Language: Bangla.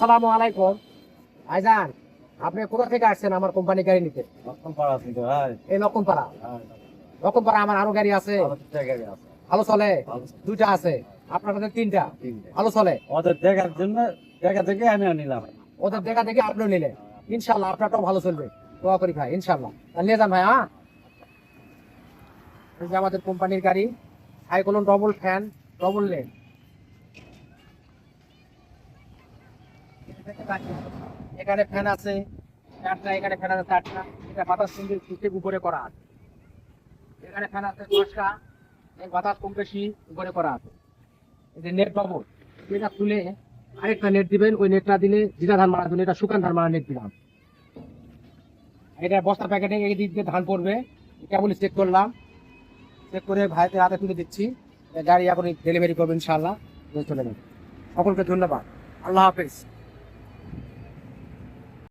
আসসালামু আলাইকুম ভাইজান, আপনি কোথা থেকে আসছেন আমার কোম্পানি গাড়ি নিতে? লক্ষণপাড়া থেকে ভাই। এই লক্ষণপাড়া। হ্যাঁ, লক্ষণপাড়া আমার আরো গাড়ি আছে, আমাদের জায়গায় আছে। ভালো চলে। ভালো চলে। দুইটা আছে, আপনার কাছে তিনটা, তিনটে। ভালো চলে। ওদের দেখার জন্য দেখা থেকে আমিও নিলাম। ওদের দেখা দেখে আপনিও নিলেন, ইনশাল্লাহ আপনারটাও ভালো চলবে। দোয়া করি ভাই, ইনশাল্লাহ। তাহলে নিয়ে যান ভাই। হ্যাঁ, এই যে আমাদের কোম্পানির গাড়ি, cyclone double fan, double lane. এখানে ফ্যান আছে চারটা, এখানে ফ্যান আছে চারটা, এটা বাতাস সিস্টেম উপরে করা আছে। এখানে ফ্যান আছে 10টা, এই বাতাস কম বেশি উপরে করা আছে। এই যে নেট পাবো, এটা তুলে আরেকটা নেট দিবেন, ওই নেটটা দিলে জিরা ধান মারা দিলে এটা শুকান ধান মারা নেট দিলাম। এটা বস্তা প্যাকেটে এই দিক দিয়ে ধান পড়বে, কেবল চেক করলাম, চেক করে ভাইতে হাতে তুলে দিচ্ছি। গাড়ি এখন ডেলিভারি করবেন ইনশাআল্লাহ, চলে যাবে। সকলকে ধন্যবাদ, আল্লাহ হাফেজ।